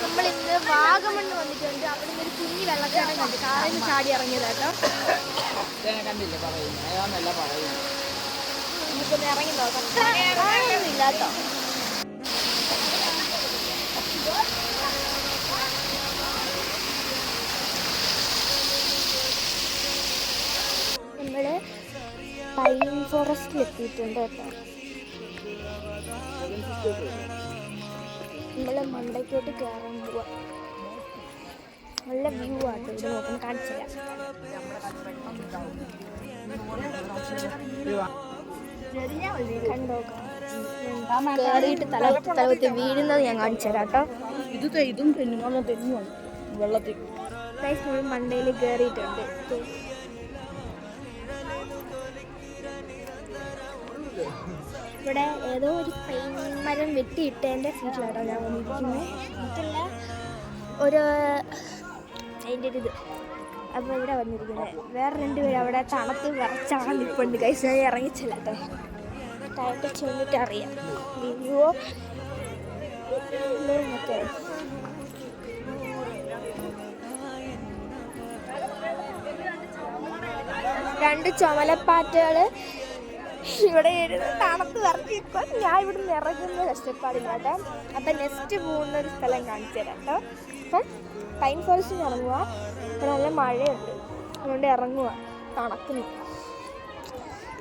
നമ്മൾ ഇന്ന് വാഗമണ്ണ് വന്നിട്ടുണ്ട്. അവിടെ നിന്ന് ഒരു കുഞ്ഞി വെള്ളച്ചാട്ടം കണ്ട് കാറിൽ നിന്ന് ചാടി ഇറങ്ങിയത് കേട്ടോ. കണ്ടില്ലേ പറയുന്നത് നമുക്കൊന്ന് ഇറങ്ങി നോക്കാം. ഇല്ല കേട്ടോ. നമ്മള് പൈൻ ഫോറസ്റ്റിൽ എത്തിയിട്ടുണ്ട് കേട്ടോ. നമ്മള് മണ്ടയ്ക്കോട്ട് കയറാൻ പോവാ. നല്ല വ്യൂ ആട്ടോ ഇത്. നോക്കണം, കാണിച്ചില്ല. കണ്ടോ, കയറിയിട്ട് തലവത്തി വീഴുന്നത് ഞാൻ കാണിച്ചു തരാം കേട്ടോ. ഇതും തെന്നു വെള്ളത്തിൽ നമ്മൾ മണ്ടയിൽ കയറിയിട്ടുണ്ട്. ഇവിടെ ഏതോ ഒരു പൈൻ മരം വെട്ടിയിട്ടതിൻ്റെ സീറ്റിലാട്ടോ ഞാൻ വന്നിരിക്കുന്നത്. മറ്റല്ല ഒരു അതിൻ്റെ ഒരു ഇത്. അപ്പോൾ ഇവിടെ വന്നിരിക്കുന്നത് വേറെ രണ്ടുപേരും അവിടെ തണുത്ത് വിറച്ചാണ് നിൽപ്പുണ്ട്. കൈസ് ഇറങ്ങിച്ചല്ലാട്ടോ. താഴത്തെ ചെന്നിട്ട് അറിയാം വീഡിയോ മറ്റേ രണ്ട് ചുമലപ്പാറ്റകൾ ഇവിടെ തണുത്ത് വിറച്ചിരിക്കും. ഞാൻ ഇവിടെ നിന്ന് ഇറങ്ങുന്ന കഷ്ടപ്പാടില്ല കേട്ടോ. അപ്പം നെക്സ്റ്റ് പോകുന്ന ഒരു സ്ഥലം കാണിച്ചു തരാം കേട്ടോ. അപ്പം പൈൻ ഫോറസ്റ്റിൽ ഇറങ്ങുക. ഇവിടെ നല്ല മഴയുണ്ട്, അതുകൊണ്ട് ഇറങ്ങുക. തണുക്കുന്നു.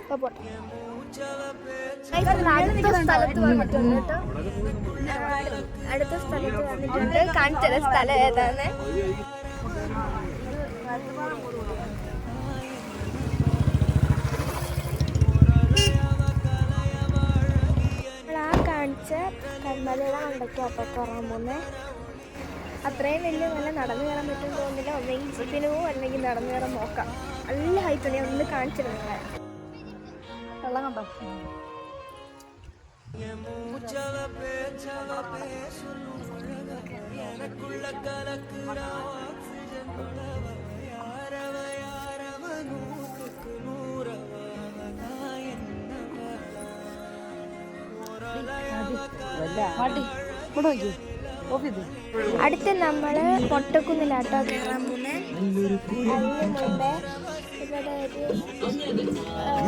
അപ്പോൾ പോട്ടെ. അടുത്ത സ്ഥലത്ത് വന്നിട്ടുണ്ട് കേട്ടോ. അടുത്ത സ്ഥലത്ത് വന്നിട്ടുണ്ട്. കാണിച്ചത് സ്ഥലം ഏതാണ്? കാണിച്ച കന്മലയുടെ മണ്ടയ്ക്കാട്ടോ കയറാൻ പോകുന്നത്. അത്രയും വലിയ നല്ല നടന്നു കയറാൻ പറ്റും തോന്നുന്നില്ല. ഒന്നെങ്കിൽ ജീപ്പിന് പോവും, അല്ലെങ്കിൽ നടന്നു കയറാൻ നോക്കാം. നല്ല ഹൈറ്റ് ഉണ്ട്. ഒന്ന് കാണിച്ചിരുന്നു നിങ്ങളെ. വെള്ളം കണ്ടോ? അടുത്ത് നമ്മള് പൊട്ടക്കുന്നിലാട്ടോ കയറാൻ പോകുന്നത്. അതിന് മുമ്പേ ഇവിടെ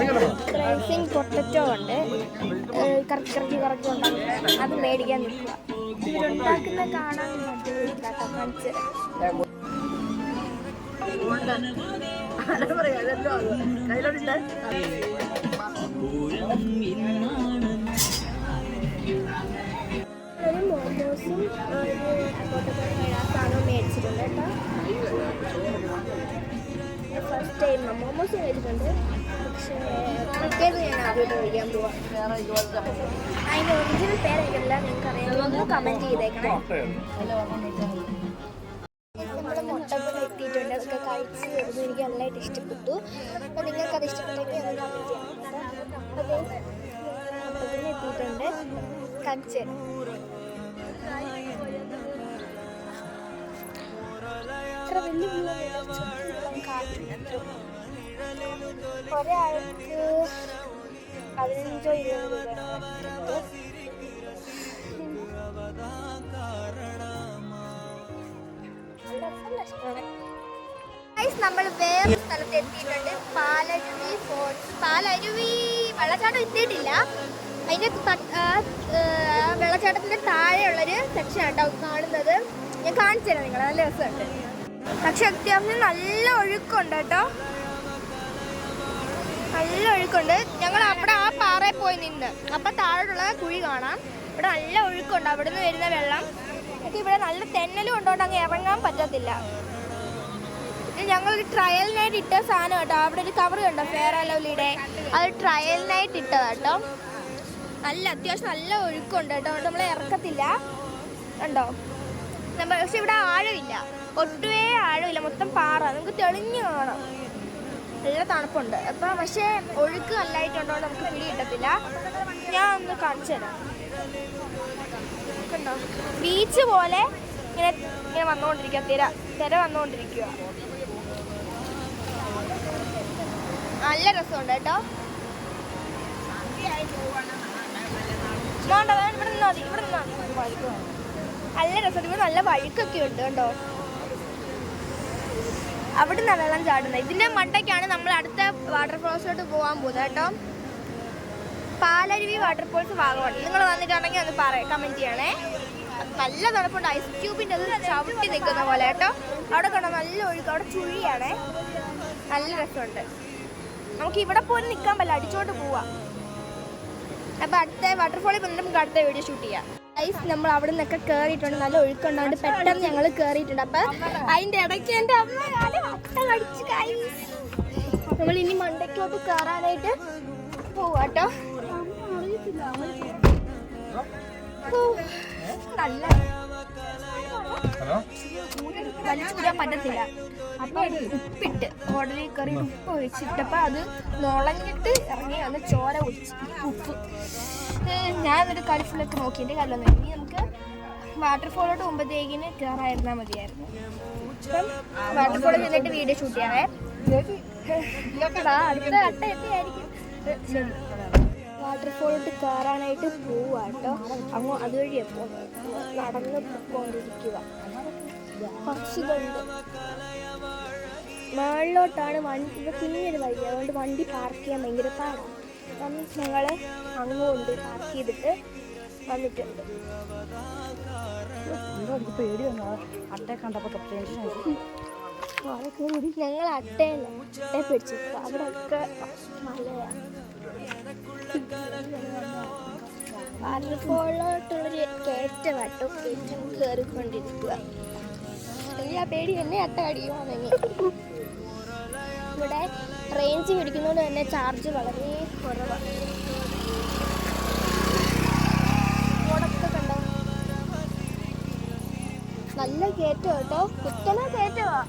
ഒരു ഡ്രൈസിങ് പൊട്ടറ്റോ ഉണ്ട്. കറക്കി അത് മേടിക്കാൻ നിൽക്കുക. ഇവരുണ്ടാക്കുന്ന കാണാൻ മറ്റേട്ടോ കാണിച്ച്. ഒരു മോമോസും സാധനവും മേടിച്ചിട്ടുണ്ട് കേട്ടോ. ഫസ്റ്റ് ടൈം മോമോസ് മേടിച്ചിട്ടുണ്ട്. പക്ഷേ മറ്റേത് ഞാൻ ആദ്യമായിട്ട് കഴിക്കാൻ പോവാം. അതിൻ്റെ ഒറിജിനൽ പേരെനിക്കല്ല, നിങ്ങൾക്ക് അറിയാമെന്ന് കമൻറ്റ് ചെയ്തേക്കണേ. നമ്മൾ മുട്ടപ്പുഴ എത്തിയിട്ടുണ്ട്. അതൊക്കെ കഴിച്ച് വരുന്നത് എനിക്ക് നല്ലതായിട്ട് ഇഷ്ടപ്പെട്ടു. അപ്പോൾ നിങ്ങൾക്കത് ഇഷ്ടപ്പെട്ടെങ്കിൽ അത് കമൻറ്റ് ചെയ്യാം. അപ്പോൾ മുട്ടപ്പുഴ എത്തിയിട്ടുണ്ട്. കാണിച്ച് അത്ര വലിയ ഒരാൾക്ക് 15-20 രൂപ. നമ്മൾ വേറെ സ്ഥലത്ത് എത്തിയിട്ടുണ്ട്. പാലരുവി ഫോൾസ്. പാലരുവി വെള്ളച്ചാട്ടം എത്തിയിട്ടില്ല. അതിൻ്റെ വെള്ളച്ചാട്ടത്തിൻ്റെ താഴെയുള്ളൊരു സെക്ഷൻ ആട്ടോ കാണുന്നത്. ഞാൻ കാണിച്ചു തരാം നിങ്ങൾ. നല്ല രസമുണ്ട്. പക്ഷെ അത്യാവശ്യം നല്ല ഒഴുക്കുണ്ട് കേട്ടോ. നല്ല ഒഴുക്കുണ്ട്. ഞങ്ങൾ അവിടെ ആ പാറയിൽ പോയി നിന്ന് അപ്പം താഴോട്ടുള്ള കുഴി കാണാം. ഇവിടെ നല്ല ഒഴുക്കുണ്ട്. അവിടെ നിന്ന് വരുന്ന വെള്ളം. എനിക്ക് ഇവിടെ നല്ല തെന്നലും ഉണ്ടോണ്ട് അങ്ങ് ഇറങ്ങാൻ പറ്റത്തില്ല. ഞങ്ങളൊരു ട്രയലിനായിട്ട് ഇട്ട സാധനം കേട്ടോ. അവിടെ ഒരു കവർ കണ്ടോ, ഫെയർ ആൻഡ് ലവ്ലിയുടെ. അത് ട്രയലിനായിട്ട് ഇട്ടതാ കേട്ടോ. നല്ല അത്യാവശ്യം നല്ല ഒഴുക്കുണ്ട് കേട്ടോ. അതുകൊണ്ട് നമ്മളെ ഇറക്കത്തില്ല കണ്ടോ. പക്ഷെ ഇവിടെ ആഴമില്ല, ഒട്ടുവേ ആഴമില്ല. മൊത്തം പാറ. നമുക്ക് തെളിഞ്ഞ് കാണാം. നല്ല തണുപ്പുണ്ട്. അപ്പം പക്ഷേ ഒഴുക്ക് നല്ലതായിട്ടുണ്ടോ നമുക്ക് പിടി കിട്ടത്തില്ല. ഞാൻ ഒന്ന് കാണിച്ചു തരാം. കണ്ടോ, ബീച്ച് പോലെ ഇങ്ങനെ ഇങ്ങനെ വന്നുകൊണ്ടിരിക്കുക. തിര വന്നുകൊണ്ടിരിക്കുക. നല്ല രസമുണ്ട് കേട്ടോ. ഇവിടെ നിന്നാ മതി. നല്ല രസത്തിൽ നല്ല വഴുക്കൊക്കെ ഉണ്ട് കേട്ടോ. അവിടെ നിന്നാണ് വെള്ളം ചാടുന്നത്. ഇതിൻ്റെ മണ്ടയ്ക്കാണ് നമ്മൾ അടുത്ത വാട്ടർഫോൾസിലോട്ട് പോകാൻ പോകുന്നത് കേട്ടോ. പാലരുവി വാട്ടർഫോൾസ് ഭാഗമാണ്. നിങ്ങൾ വന്നിട്ടുണ്ടെങ്കിൽ ഒന്ന് കമൻറ്റ് ചെയ്യണേ. നല്ല തണുപ്പുണ്ട്. ഐസ് ക്യൂബിൻ്റെ അത് ചവിട്ടി നിൽക്കുന്ന പോലെ കേട്ടോ. അവിടെ കണ്ടോ നല്ല ഒഴുക്ക്, അവിടെ ചുഴിയാണേ. നല്ല രസമുണ്ട്. നമുക്ക് ഇവിടെ പോലും നിൽക്കാൻ പറ്റില്ല, അടിച്ചോണ്ട് പോവാം. അപ്പോൾ അടുത്ത വാട്ടർഫോളിൽ വന്നിട്ട് നമുക്ക് അടുത്ത വീഡിയോ ഷൂട്ട് ചെയ്യാം. ഐസ് നമ്മൾ അവിടെ നിന്നൊക്കെ കയറിയിട്ടുണ്ട്. നല്ല ഒഴുക്കുണ്ടാണ്ട് പെട്ടെന്ന് ഞങ്ങൾ കയറിയിട്ടുണ്ട്. അപ്പം അതിൻ്റെ ഇടയ്ക്ക് എൻ്റെ അമ്മ കടിച്ച് നമ്മൾ ഇനി മണ്ടയ്ക്കോട്ട് കയറാനായിട്ട് പോവാട്ടോ. നല്ല വലിച്ചൂരാൻ പറ്റത്തില്ല. അപ്പൊ ഉപ്പിട്ട് ഹോട്ടലിൽ കയറി ഉപ്പ് ഒഴിച്ചിട്ടപ്പോ അത് നുളഞ്ഞിട്ട് ഇറങ്ങി വന്ന് ചോര ഒഴിച്ച് ഉപ്പ്. ഞാൻ എന്നിട്ട് കളിഫിലൊക്കെ നോക്കി. എൻ്റെ കല്ലൊന്നും ഇനി നമുക്ക് വാട്ടർഫോളോട്ട് മുമ്പത്തേക്കിന് കയറായിരുന്നാൽ മതിയായിരുന്നു. അപ്പം വാട്ടർഫോളിൽ ചെന്നിട്ട് വീഡിയോ ഷൂട്ട് ചെയ്യാവേ. അടുത്ത ഘട്ടം എത്തിയായിരിക്കും. വാട്ടർഫോളോട്ട് കയറാനായിട്ട് പോവാട്ടോ. അങ്ങ് അതുവഴി നടന്ന് പോയിക്കൊണ്ടിരിക്കുക. പക്ഷികളുണ്ട്. മുകളിലോട്ടാണ് വണ്ടി. ഇത് കുഞ്ഞൊരു വഴി, അതുകൊണ്ട് വണ്ടി പാർക്ക് ചെയ്യാൻ ഭയങ്കര പാടാണ്. അപ്പം ഞങ്ങൾ അങ്ങോട്ട് പാർക്ക് ചെയ്തിട്ട് വന്നിട്ടുണ്ട്. പേടി വന്നു അട്ടയെ കണ്ടപ്പോൾ ഞങ്ങൾ അട്ടയെ പിടിച്ചു. അവിടെ ഒക്കെ മലയാണ്. വാട്ടർഫോളിലോട്ടുള്ളൊരു കയറ്റമാട്ടോ. കയറ്റം കയറിക്കൊണ്ടിരിക്കുക. ആ പേടി എന്നെ അട്ട അടിക്കുവാണെങ്കിൽ. ഇവിടെ റേഞ്ച് പിടിക്കുന്നതുകൊണ്ട് തന്നെ ചാർജ് വളരെ കുറവാണ്. റോഡൊക്കെ കണ്ടോ, നല്ല കയറ്റം കേട്ടോ. കുത്തനെ കയറ്റവാ.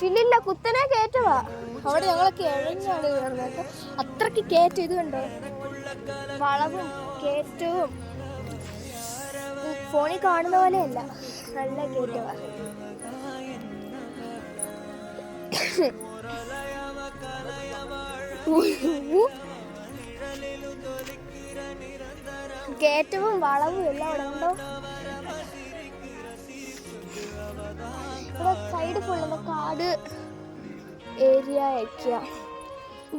ഇല്ലില്ല, കുത്തനെ കയറ്റവാ. അവിടെ ഞങ്ങളൊക്കെ എഴഞ്ഞാണ് കയറുന്നത് കേട്ടോ. അത്രയ്ക്ക് കയറ്റം. ഇത് കണ്ടോ, വളവും കയറ്റവും ഫോണിൽ കാണുന്ന പോലെയല്ല, നല്ല കയറ്റവാ. കയറ്റവും വളവും എല്ലാം അവിടെ ഉണ്ടോ. ഇവിടെ സൈഡ് ഫുള്ള് കാട് ഏരിയ ആയിരിക്കുക.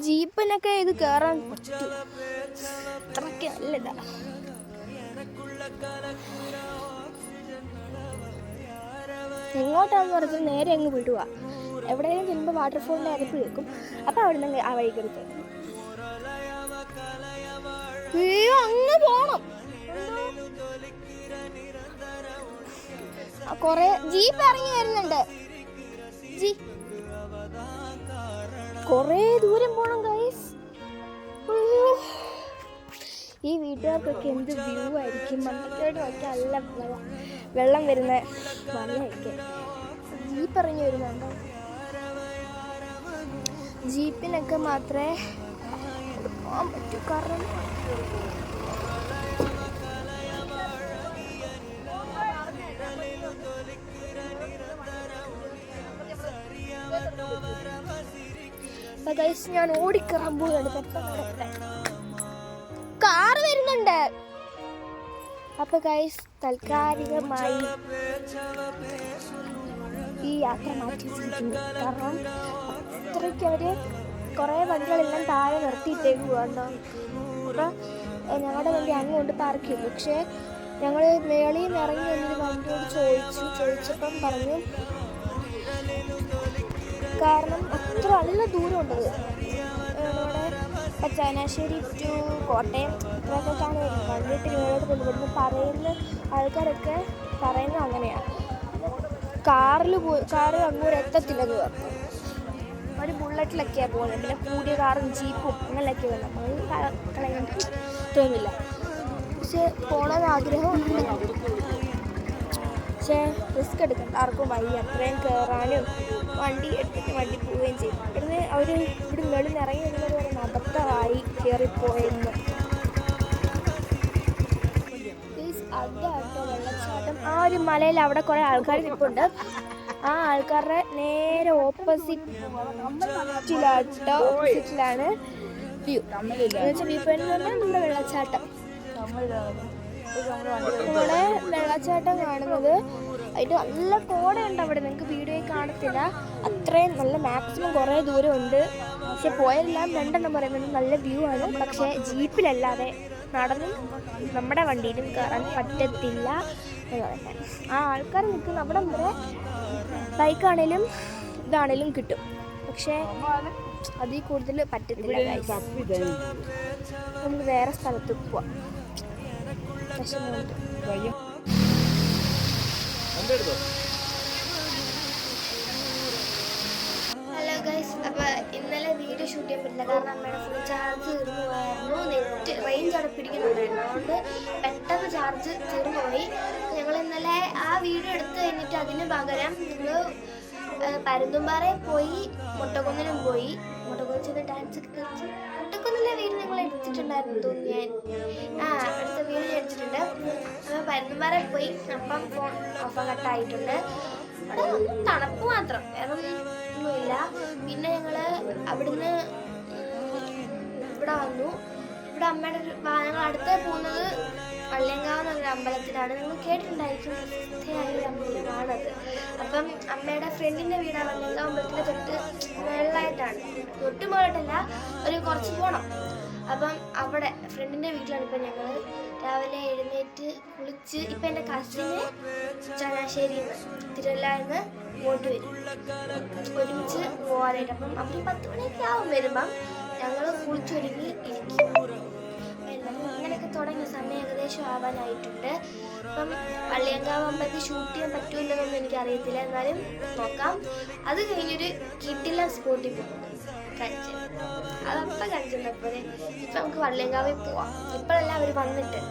ജീപ്പിനൊക്കെ ഇത് കയറാൻ പറ്റും. അത്രയ്ക്ക് നല്ലതാ. എങ്ങോട്ടാന്ന് പറഞ്ഞാൽ നേരെ അങ്ങ് വിടുക. എവിടെയെങ്കിലും ചെല്ലുമ്പോൾ വാട്ടർഫോളിൻ്റെ അരപ്പ് കേൾക്കും. അപ്പം അവിടെ നിന്ന് ആ വഴി കയറി അങ്ങ് പോണം. കൊറേ ജീപ്പ് ഇറങ്ങി വരുന്നുണ്ട്. കൊറേ ദൂരം പോണം ഗൈസ്. ഈ വീട്ടുകാർക്കൊക്കെ എന്ത് വ്യൂ ആയിരിക്കും. മണ്ടത്തോട് നോക്കിയാൽ നല്ല വെള്ളം വരുന്ന മലയായിരിക്കും. ജീപ്പ് ഇറങ്ങി വരുന്നുണ്ടോ. ജീപ്പിനൊക്കെ മാത്രമേ പോകാൻ പറ്റൂ. കാരണം ഗൈസ് ഞാൻ ഓടിക്കറാൻ പോവുകയാണ്. പെട്ടെന്ന് കാറ് വരുന്നുണ്ട്. അപ്പൊ ഗൈസ് താൽക്കാലികമായി ഈ യാത്ര മാറ്റി വെച്ചിരിക്കുന്നു. കാരണം അത്രയ്ക്ക് അവര് കുറേ വണ്ടികളെല്ലാം താഴെ നിർത്തിയിട്ടേക്കുവാണ്ടോ. അപ്പം ഞങ്ങളുടെ വണ്ടി അങ്ങോട്ട് പാർക്ക് ചെയ്തു. പക്ഷേ ഞങ്ങൾ മേളിൽ നിന്ന് ഇറങ്ങി എന്നൊരു വണ്ടിയോട് ചോദിച്ചപ്പം പറഞ്ഞു കാരണം അത്ര നല്ല ദൂരമുണ്ടത്. നമ്മുടെ ചങ്ങനാശ്ശേരി ടു കോട്ടയം ഇത്രയൊക്കെ കാണുമായിരിക്കും. വണ്ടിയിട്ട് മേളോട്ട് കൊണ്ടുവരുന്നു പറയുന്ന ആൾക്കാരൊക്കെ പറയുന്നത് അങ്ങനെയാണ്. കാറ് അങ്ങോട്ട് എത്തത്തില്ലെന്ന് പറഞ്ഞു. ഒരു ബുള്ളറ്റിലൊക്കെയാണ് പോകുന്നത്. പിന്നെ കൂടിയ കാറും ജീപ്പും അങ്ങനെയൊക്കെ വന്നു. നമ്മൾ കളയാൻ തോന്നില്ല. പക്ഷെ പോകണമെന്ന് ആഗ്രഹമുണ്ട്. പക്ഷേ റിസ്ക് എടുക്കണ്ട. ആർക്കും വയ്യ അത്രയും കയറാനും വണ്ടി എടുത്തിട്ട് വണ്ടി പോവുകയും ചെയ്യും. ഇവിടുന്ന് അവർ ഇവിടെ മേളിൽ നിന്ന് ഇറങ്ങി വരുന്നത് വരെ അബദ്ധമായി കയറിപ്പോയെന്ന്. അതാട്ടോ വെള്ളച്ചാട്ടം. ആ ഒരു മലയിൽ അവിടെ കുറേ ആൾക്കാർ നിൽപ്പുണ്ട്. ആ ആൾക്കാരുടെ നേരെ ഓപ്പോസിറ്റിലാണ് വ്യൂ. വ്യൂ പോയിന്റ് എന്ന് പറഞ്ഞാൽ നമ്മുടെ വെള്ളച്ചാട്ടം. ഇവിടെ വെള്ളച്ചാട്ടം കാണുന്നത് അതിൻ്റെ നല്ല കോടയുണ്ട് അവിടെ. നിങ്ങൾക്ക് വീഡിയോയിൽ കാണത്തില്ല, അത്രയും നല്ല മാക്സിമം കുറേ ദൂരമുണ്ട്. പക്ഷെ പോയെല്ലാം രണ്ടെണ്ണം പറയുന്നത് നല്ല വ്യൂ ആണ്. പക്ഷേ ജീപ്പിലല്ലാതെ നടന്നും നമ്മുടെ വണ്ടിയിലും കയറാൻ പറ്റത്തില്ല എന്ന് പറയുന്നത്. ആ ആൾക്കാർ നിൽക്കുന്ന അവിടെ വരെ ബൈക്കാണേലും ഇതാണേലും കിട്ടും. പക്ഷേ അതിൽ കൂടുതൽ പറ്റത്തില്ല. നമുക്ക് വേറെ സ്ഥലത്ത് പോവാം. വിഷമമുണ്ട്. ഹലോ ഗൈസ്, അപ്പോൾ ഇന്നലെ വീഡിയോ ഷൂട്ട് ചെയ്യാൻ പറ്റില്ല. കാരണം അമ്മയുടെ ഫുൾ ചാർജ് തീർന്നു പോയായിരുന്നു. നെറ്റ് റേഞ്ച് അവിടെ പിടിക്കുന്നുണ്ടായിരുന്നു. അതുകൊണ്ട് പെട്ടെന്ന് ചാർജ് തീർന്നു പോയി. ഞങ്ങൾ ഇന്നലെ ആ വീഡിയോ എടുത്തു കഴിഞ്ഞിട്ട് അതിന് പകരം ഞങ്ങൾ പരുന്തുംപാറയിൽ പോയി, മുട്ടക്കുന്നിനും പോയി. മുട്ടക്കുന്നിൽ ചെന്ന് ഡാൻസ് ഒക്കെ കളിച്ച് മുട്ടക്കുന്നിലെ വീട് ഞങ്ങൾ എടുത്തിട്ടുണ്ടായിരുന്നു തോന്നുന്നു. ഞാൻ അടുത്ത വീട് എടുത്തിട്ടുണ്ട്. അപ്പോൾ പരുന്തുംപാറയിൽ പോയി. അപ്പം ഫോൺ ഓഫ് കട്ടായിട്ടുണ്ട്. അവിടെ തണുപ്പ് മാത്രം, വേറെ ഒന്നുമില്ല. പിന്നെ ഞങ്ങൾ അവിടുന്ന് ഇവിടെ വന്നു. ഇവിടെ അമ്മയുടെ ഞങ്ങൾ അടുത്ത് പോകുന്നത് വള്ളിയങ്കാവ് എന്നൊരു അമ്പലത്തിലാണ്. നിങ്ങൾ കേട്ടിട്ടുണ്ടായിരിക്കും, പ്രസിദ്ധയായ ഒരു അമ്പലമാണത്. അപ്പം അമ്മയുടെ ഫ്രണ്ടിൻ്റെ വീടാണ് വള്ളിയങ്കാവ് അമ്പലത്തിൻ്റെ തൊട്ട് വെള്ളമായിട്ടാണ്, തൊട്ട് മുകളിലോട്ടല്ല, ഒരു കുറച്ച് പോകണം. അപ്പം അവിടെ ഫ്രണ്ടിൻ്റെ വീട്ടിലാണ് ഇപ്പം ഞങ്ങൾ. രാവിലെ എഴുന്നേറ്റ് കുളിച്ച് ഇപ്പം എൻ്റെ കസിന് ചങ്ങനാശ്ശേരിയിൽ നിന്ന് തിരുവല്ലാന്ന് ഇങ്ങോട്ട് വരും ഒരുമിച്ച് പോകാനായിട്ട്. അപ്പം അവർ 10 മണിയൊക്കെ ആവും വരുമ്പം. ഞങ്ങൾ കുളിച്ചൊരുങ്ങി ഇരിക്കും. അങ്ങനെയൊക്കെ തുടങ്ങിയ സമയം ഏകദേശം ആവാനായിട്ടുണ്ട്. അപ്പം വള്ളിയങ്കാവ് അമ്പലത്തിൽ ഷൂട്ട് ചെയ്യാൻ പറ്റുമല്ലെന്നൊന്നും എനിക്കറിയത്തില്ല, എന്നാലും നോക്കാം. അത് കഴിഞ്ഞൊരു കിട്ടില്ല സ്പോട്ടിൽ പോകുന്നത് കഴിച്ച് അതപ്പം കഴിച്ചപ്പോൾ ഇപ്പം നമുക്ക് വള്ളിയങ്കാവിൽ പോവാം. ഇപ്പോഴല്ല അവർ വന്നിട്ട്.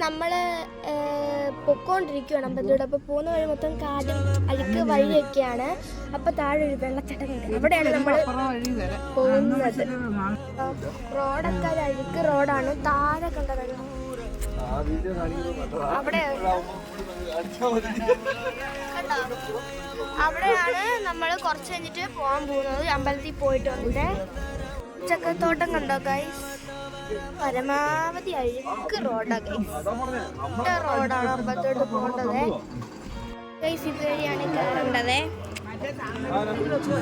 നമ്മൾ പൊക്കോണ്ടിരിക്കുകയാണ് അമ്പലത്തിലൂടെ. അപ്പോൾ പോകുന്ന വഴി മൊത്തം കാടും അഴുക്ക് വഴിയൊക്കെയാണ്. അപ്പോൾ താഴെ ഒരു വെള്ളച്ചാട്ടമുണ്ട്, അവിടെയാണ് നമ്മൾ പോകുന്നത്. റോഡൊക്കെ അഴുക്ക് റോഡാണ്. താഴെ കണ്ട വെള്ളം അവിടെ അവിടെയാണ് നമ്മൾ കുറച്ച് കഴിഞ്ഞിട്ട് പോകാൻ പോകുന്നത്. അമ്പലത്തിൽ പോയിട്ട് വന്നിട്ട് ചക്കത്തോട്ടം കണ്ടോ ഗൈസ്, പരമാവധി അഴുക്ക് റോഡാ ഗൈസ്. റോഡാണ് അമ്പലത്തോട്ട് പോകേണ്ടത് ഗൈസ്. ഇതുവഴിയാണ് കയറേണ്ടത്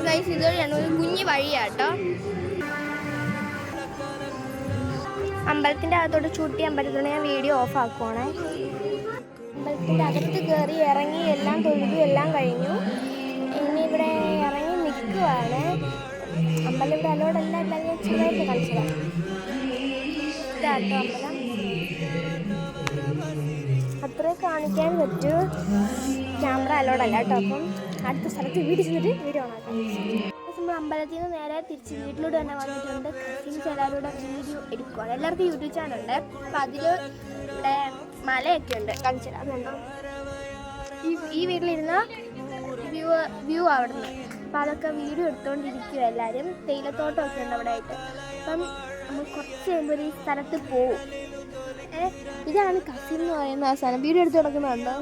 ഗൈസ്. ഇതുവഴിയാണ്, ഒരു കുഞ്ഞു വഴിയാട്ടോ. അമ്പലത്തിൻ്റെ അകത്തോട്ട് ഷൂട്ട് ചെയ്യാൻ പറ്റത്തുള്ള ഞാൻ വീഡിയോ ഓഫ് ആക്കുവാണേ. അമ്പലത്തിൻ്റെ അകത്ത് കയറി ഇറങ്ങി എല്ലാം തൊഴുതു എല്ലാം കഴിഞ്ഞു. ഇനി ഇവിടെ ഇറങ്ങി നിൽക്കുവാണ്. അമ്പലം ഇവിടെ അലോടെല്ലാം എല്ലാം ഞാൻ ചെറുതായിട്ട് കളിച്ചതാണ്. ഇതാട്ടോ അമ്പലം, അത്രേ കാണിക്കാൻ പറ്റൂ. ക്യാമറ അലോഡല്ല കേട്ടോ. അപ്പം അടുത്ത സ്ഥലത്ത് വീഡിയോ ചെന്നിട്ട് വീഡിയോ ഓണാക്കാം. നമ്മൾ അമ്പലത്തിൽ നിന്ന് നേരെ തിരിച്ച് വീട്ടിലൂടെ തന്നെ വന്നിട്ടുണ്ട്. കസിൻസ് എല്ലാവരും വീഡിയോ എടുക്കുകയാണ്. എല്ലാവർക്കും യൂട്യൂബ് ചാനലുണ്ട്. അപ്പം അതിൽ ഇവിടെ മലയൊക്കെ ഉണ്ട്, കാണിച്ചു തരാം. അതുകൊണ്ടോ ഈ വീട്ടിലിരുന്ന വ്യൂ അവിടെ നിന്ന്. അപ്പം അതൊക്കെ വീഡിയോ എടുത്തുകൊണ്ടിരിക്കുക എല്ലാവരും. തേയിലത്തോട്ടമൊക്കെ ഉണ്ട് അവിടെ ആയിട്ട്. അപ്പം നമ്മൾ കുറച്ച് കഴിയുമ്പോൾ ഈ സ്ഥലത്ത് പോവും. ഇതാണ് കസിൻ എന്ന് പറയുന്ന ആ സ്ഥലം. വീഡിയോ എടുത്ത് കിടക്കുന്നുണ്ടോ?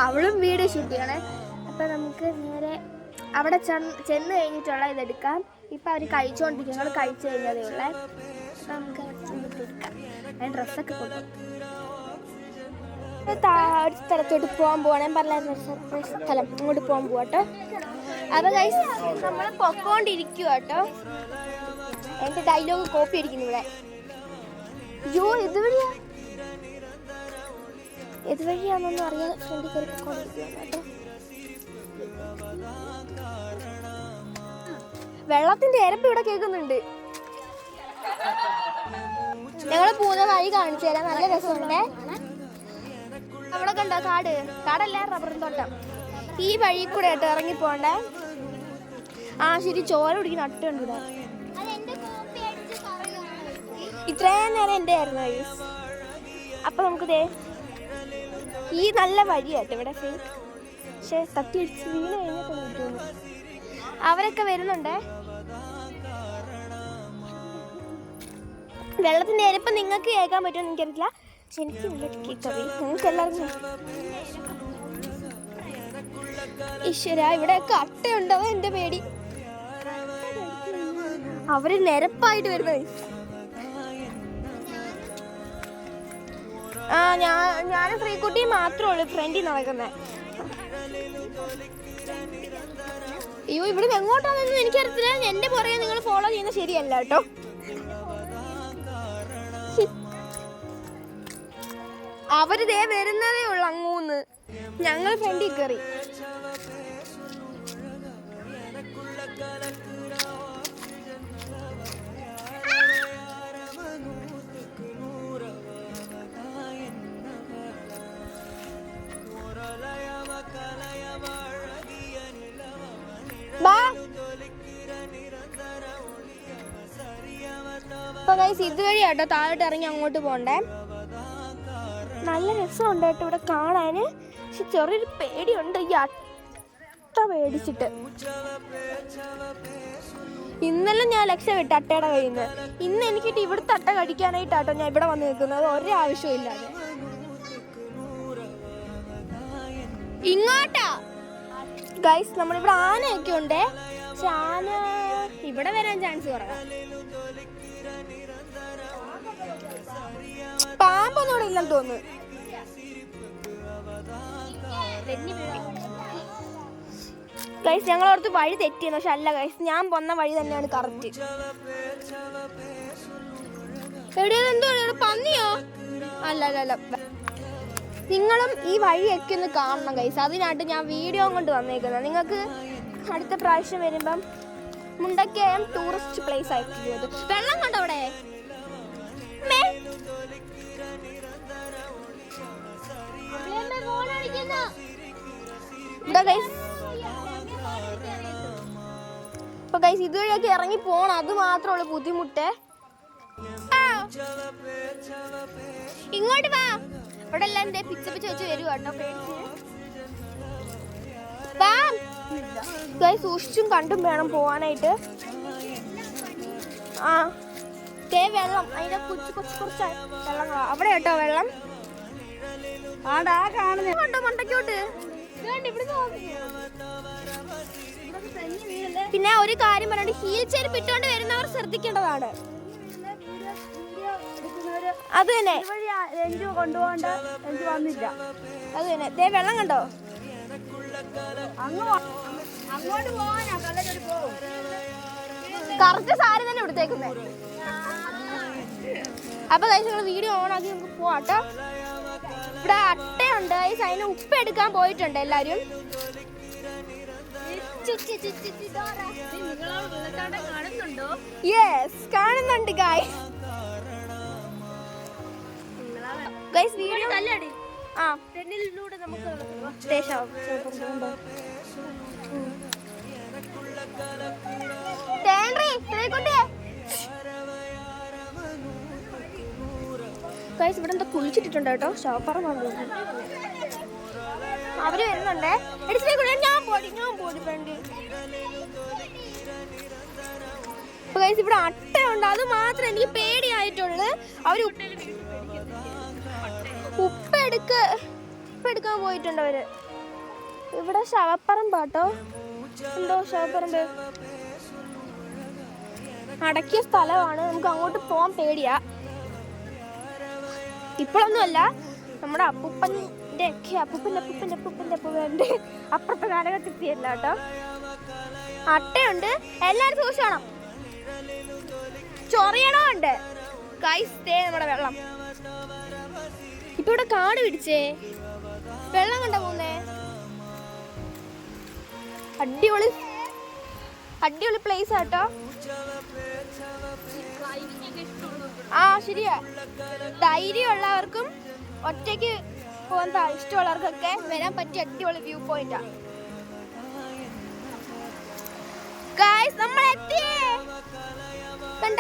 അവളും വീഡിയോ ഷൂട്ട് ചെയ്യണേ. അപ്പം നമുക്ക് നേരെ അവിടെ ചെന്ന് കഴിഞ്ഞിട്ടുള്ള ഇതെടുക്കാം. ഇപ്പം അവർ കഴിച്ചുകൊണ്ടിരിക്കും, ഞങ്ങൾ കഴിച്ചു കഴിഞ്ഞതേ ഉള്ളേ. അപ്പം നമുക്ക് ചെന്നിട്ട് എടുക്കാം. ഞാൻ ഡ്രസ്സൊക്കെ കൊണ്ടുപോകും. ഒരു സ്ഥലത്തോട്ട് പോകാൻ പോവാണ്. ഞാൻ പറഞ്ഞായിരുന്നു സർപ്രൈസ് സ്ഥലം, അങ്ങോട്ട് പോകാൻ പോവാട്ടോ. അപ്പം ഗൈസ് നമ്മൾ പൊക്കോണ്ടിരിക്കുക കേട്ടോ. എൻ്റെ ഡയലോഗ് കോപ്പി അടിക്കുന്നു ഇവിടെ. അയ്യോ ഇതുവഴിയാണെന്നൊന്നും അറിയാതെ ഫ്രണ്ടിൽ കയറി പൊക്കോണ്ടിരിക്കുകയാണ് കേട്ടോ. വെള്ളത്തിന്റെ ഇരപ്പ് ഇവിടെ കേൾക്കുന്നുണ്ട്. ഞങ്ങൾ പോകുന്ന വഴി കാണിച്ചു തരാം, നല്ല രസമുണ്ട്. അവിടെ കണ്ടോ കാടല്ല, റബ്ബർ തോട്ടം. ഈ വഴി കൂടെ ആയിട്ട് ഇറങ്ങി പോണ്ടേ. ശരി, ചോര കുടിക്കുന്ന അട്ടുണ്ട് ഇവിടെ. ഇത്രയും നേരം എൻ്റെ ആയിരുന്നു യൂസ്. അപ്പൊ നമുക്ക് ഈ നല്ല വഴിയാട്ടോ ഇവിടെ. പക്ഷെ തട്ടി അടിച്ച് വീണ് കഴിഞ്ഞാൽ തോന്നുന്നു. അവരൊക്കെ വരുന്നുണ്ടേ. വെള്ളത്തിന്റെ ഇരപ്പ് നിങ്ങൾക്ക് കേൾക്കാൻ പറ്റുമെന്ന് എനിക്കറിയില്ല, പക്ഷെ എനിക്ക് നന്നായിട്ട് കേൾക്കവേ. നിങ്ങൾക്ക് എല്ലാവർക്കും ഈശ്വര, ഇവിടെയൊക്കെ അട്ടയുണ്ടോ എൻ്റെ പേടി. അവര് നിരപ്പായിട്ട് വരുന്നത്. ഞാനും ശ്രീകുട്ടിയും മാത്രമേ ഉള്ളൂ ഫ്രണ്ടിൽ നടക്കുന്നത്. അയ്യോ ഇവിടെ എങ്ങോട്ടാണെന്ന് എനിക്കറിയത്തില്ല. എന്റെ പുറകെ നിങ്ങൾ ഫോളോ ചെയ്യുന്നത് ശരിയല്ല കേട്ടോ. അവര് ദേ വരുന്നതേ ഉള്ളു അങ്ങൂന്ന്. ഞങ്ങൾ ഫ്രണ്ടിൽ കയറി. ഇതുവഴി കേട്ടോ താഴോട്ട് ഇറങ്ങി അങ്ങോട്ട് പോണ്ടേ. നല്ല രസമുണ്ട് കേട്ടോ ഇവിടെ കാണാന്. പക്ഷെ ചെറിയൊരു പേടിയുണ്ട് ഈ അട്ട പേടിച്ചിട്ട്. ഇന്നലെ ഞാൻ രക്ഷപ്പെട്ടു അട്ടയുടെ കയ്യിൽ നിന്ന്. ഇന്ന് എനിക്കിട്ട് ഇവിടുത്തെ അട്ട കടിക്കാനായിട്ടാട്ടോ ഞാൻ ഇവിടെ വന്ന് നിൽക്കുന്നത്. ഒരാവശ്യവും ഇല്ലാതെ. ഇങ്ങോട്ടാ ഗൈസ് നമ്മളിവിടെ ആനയൊക്കെ ഉണ്ട്. പക്ഷെ ആന ഇവിടെ വരാൻ ചാൻസ് കുറവാണ്. പാമ്പൊന്നും ഇവിടെ ഇല്ലെന്ന് തോന്നുന്നു. ഗൈസ് ഞങ്ങളോർത്ത് വഴി തെറ്റിയെന്ന്. പക്ഷെ അല്ല ഗൈസ്, ഞാൻ പോന്ന വഴി തന്നെയാണ് കറക്റ്റ്. എന്തോ പന്നിയോ? അല്ല അല്ല അല്ല. നിങ്ങളും ഈ വഴിയൊക്കെ ഒന്ന് കാണണം ഗൈസ്. അതിനായിട്ട് ഞാൻ വീഡിയോ കൊണ്ട് വന്നേക്കുന്നത്. നിങ്ങൾക്ക് അടുത്ത പ്രാവശ്യം വരുമ്പം മുണ്ടക്കയം ടൂറിസ്റ്റ് പ്ലേസ് ആയിട്ട് വെള്ളം കണ്ടോ അവിടെ? ഇതുവഴിയൊക്കെ ഇറങ്ങി പോണം. അത് മാത്രമുള്ള ബുദ്ധിമുട്ട്. ഇങ്ങോട്ട് വാ. ഇവിടെ എല്ലാം എന്തേ പിച്ച പിച്ച വെച്ച് വരും കേട്ടോ. പേടിച്ച് സൂക്ഷിച്ചും കണ്ടും വേണം പോവാനായിട്ട്. ആ വെള്ളം അതിന്റെ കുറച്ച് വെള്ളം അവിടെ കേട്ടോ. വെള്ളം കണ്ടോ മണ്ടക്കോട്ട്. പിന്നെ ഒരു കാര്യം പറഞ്ഞിട്ട് ഹീൽ ചെരുപ്പ് ഇട്ടുകൊണ്ട് വരുന്നവർ ശ്രദ്ധിക്കേണ്ടതാണ്. അത് തന്നെ കൊണ്ടുപോകണ്ട വന്നില്ല. അത് തന്നെ ദേ വെള്ളം കണ്ടോ. അങ്ങോട്ട് പോവാനാ പോകും. കറക്റ്റ് സാരി തന്നെ എടുത്തേക്കുന്നേ. അപ്പൊ നിങ്ങൾ വീഡിയോ ഓൺ ആക്കി നമുക്ക് പോവാട്ടോ. ഇവിടെ അട്ടയുണ്ട്. അതിന് ഉപ്പ് എടുക്കാൻ പോയിട്ടുണ്ട് എല്ലാരും. യെസ് കാണുന്നുണ്ട് ഗൈസ്. വീഡിയോ ആ പെണ്ണിലൂടെ നമുക്ക് ഇവിടെ എന്താ കുഴിച്ചിട്ടുണ്ട് കേട്ടോ. ഷോപ്പറമാണല്ലോ. അവര് വരുന്നുണ്ടേ. ഞാൻ പോടി ഫ്രണ്ട്. ഇവിടെ അട്ടയുണ്ട്. അത് മാത്രം എനിക്ക് പേടിയായിട്ടുള്ളു. അവര് ഉപ്പെടുക്കാൻ പോയിട്ടുണ്ട് അവര്. ഇവിടെ ശവപ്പറമ്പാട്ടോ. എന്തോ ശവപ്പറമ്പ് അടക്കിയ സ്ഥലമാണ്. നമുക്ക് അങ്ങോട്ട് പോവാൻ പേടിയാ. ഇപ്പോഴൊന്നുമല്ല, നമ്മുടെ അപ്പൂപ്പൻ്റെ അപ്പുറത്തെ കാലഘട്ടത്തിയല്ല കേട്ടോ. അട്ടയുണ്ട്. എല്ലാരും സൂക്ഷിക്കണം. ചൊറിയണമുണ്ട് ഗൈസ്. നമ്മുടെ വെള്ളം ഇപ്പൊ ഇവിടെ കാട് പിടിച്ചേ. വെള്ളം കണ്ട പോകുന്നേ. അടിപൊളി പ്ലേസ് ആട്ടോ. ആ ശരിയാ. ധൈര്യമുള്ളവർക്കും ഒറ്റയ്ക്ക് പോകാൻ ഇഷ്ടമുള്ളവർക്കൊക്കെ വരാൻ പറ്റിയ അടിപൊളി വ്യൂ പോയിന്റാ. ഗൈസ് നമ്മൾ എത്തിയേ. കണ്ട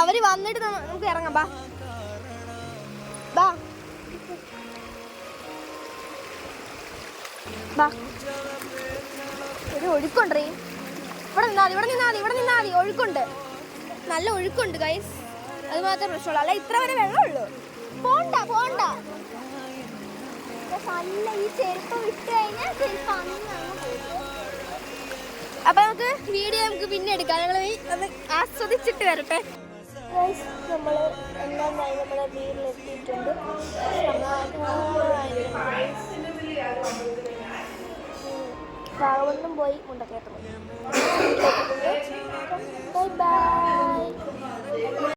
അവര് വന്നിട്ട് നമുക്ക് ഇറങ്ങാം. ഒരു ഒഴുക്കുണ്ട്. ഇവിടെ നിന്നാ മതി. ഒഴുക്കുണ്ട്. നല്ല ഒഴുക്കുണ്ട് ഗൈസ്. അത് മാത്രമേ പ്രശ്നമുള്ളൂ. അല്ല ഇത്ര വരെ വെള്ളമുള്ളൂ. പോണ്ട നല്ല ഈ ചെരുപ്പ് വിട്ട് കഴിഞ്ഞാൽ ചെരുപ്പ് അപ്പൊ നമുക്ക് വീഡിയോ നമുക്ക് പിന്നെ എടുക്കാം. ഞങ്ങൾ ഒന്ന് ആസ്വദിച്ചിട്ട് വരട്ടെ. നമ്മൾ എന്തായി നമ്മുടെ വീട്ടിലെത്തിയിട്ടുണ്ട്. ഭാഗവണ്ണം പോയി മുണ്ടക്കയത്ത് പോയി. Bye bye.